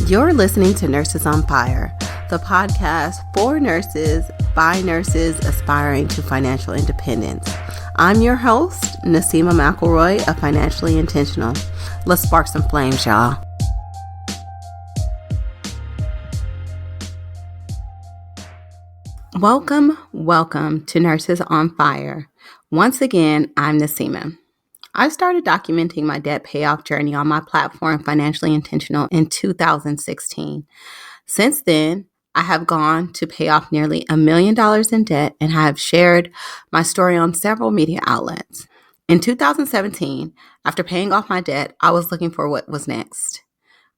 You're listening to Nurses on Fire, the podcast for nurses by nurses aspiring to financial independence. I'm your host, Naseema McElroy of Financially Intentional. Let's spark some flames, y'all. Welcome to Nurses on Fire. Once again, I'm Naseema. I started documenting my debt payoff journey on my platform, Financially Intentional, in 2016. Since then, I have gone to pay off nearly $1 million in debt and have shared my story on several media outlets. In 2017, after paying off my debt, I was looking for what was next.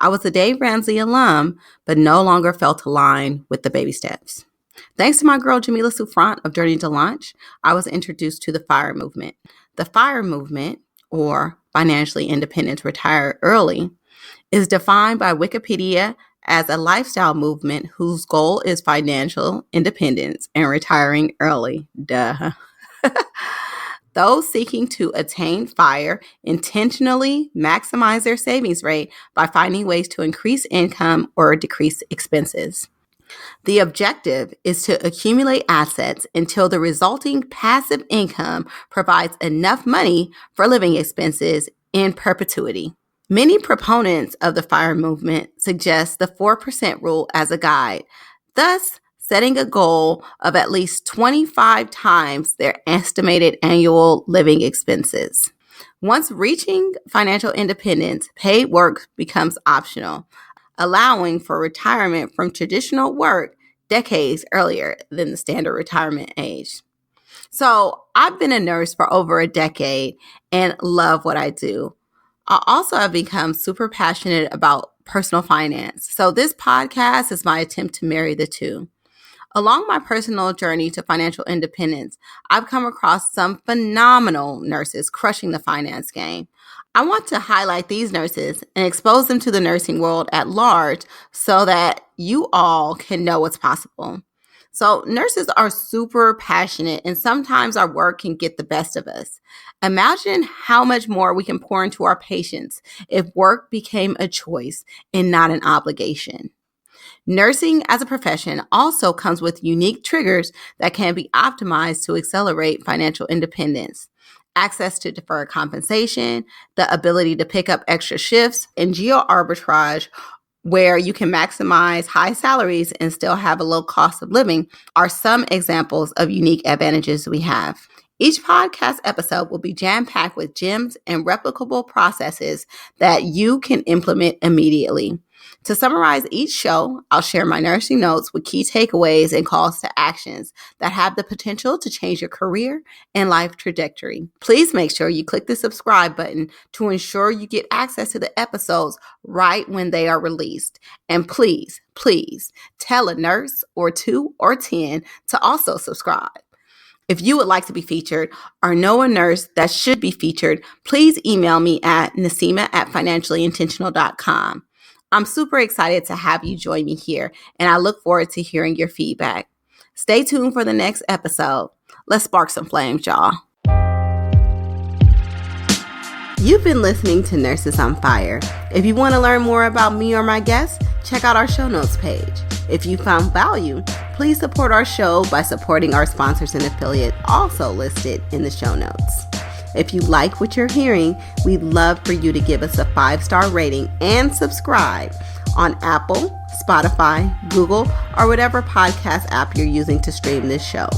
I was a Dave Ramsey alum, but no longer felt aligned with the baby steps. Thanks to my girl Jamila Souffrant of Journey to Launch, I was introduced to the FIRE movement. The FIRE movement, or Financially Independent Retire Early, is defined by Wikipedia as a lifestyle movement whose goal is financial independence and retiring early. Duh. Those seeking to attain FIRE intentionally maximize their savings rate by finding ways to increase income or decrease expenses. The objective is to accumulate assets until the resulting passive income provides enough money for living expenses in perpetuity. Many proponents of the FIRE movement suggest the 4% rule as a guide, thus setting a goal of at least 25 times their estimated annual living expenses. Once reaching financial independence, paid work becomes optional, allowing for retirement from traditional work decades earlier than the standard retirement age. So I've been a nurse for over a decade and love what I do. I also have become super passionate about personal finance. So this podcast is my attempt to marry the two. Along my personal journey to financial independence, I've come across some phenomenal nurses crushing the finance game. I want to highlight these nurses and expose them to the nursing world at large so that you all can know what's possible. So nurses are super passionate and sometimes our work can get the best of us. Imagine how much more we can pour into our patients if work became a choice and not an obligation. Nursing as a profession also comes with unique triggers that can be optimized to accelerate financial independence. Access to deferred compensation, the ability to pick up extra shifts, and geo arbitrage, where you can maximize high salaries and still have a low cost of living, are some examples of unique advantages we have. Each podcast episode will be jam-packed with gems and replicable processes that you can implement immediately. To summarize each show, I'll share my nursing notes with key takeaways and calls to actions that have the potential to change your career and life trajectory. Please make sure you click the subscribe button to ensure you get access to the episodes right when they are released. And please tell a nurse or 2 or 10 to also subscribe. If you would like to be featured or know a nurse that should be featured, please email me at naseema@financiallyintentional.com. I'm super excited to have you join me here, and I look forward to hearing your feedback. Stay tuned for the next episode. Let's spark some flames, y'all. You've been listening to Nurses on Fire. If you want to learn more about me or my guests, check out our show notes page. If you found value, please support our show by supporting our sponsors and affiliates also listed in the show notes. If you like what you're hearing, we'd love for you to give us a 5-star rating and subscribe on Apple, Spotify, Google, or whatever podcast app you're using to stream this show.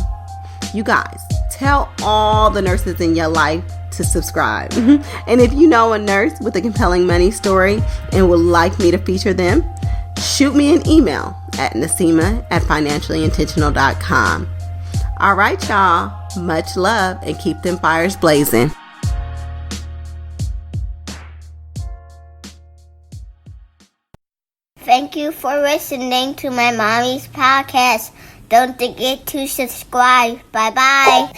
You guys, tell all the nurses in your life to subscribe. And if you know a nurse with a compelling money story and would like me to feature them, shoot me an email at naseema@financiallyintentional.com. All right, y'all. Much love and keep them fires blazing. Thank you for listening to my mommy's podcast. Don't forget to subscribe. Bye-bye.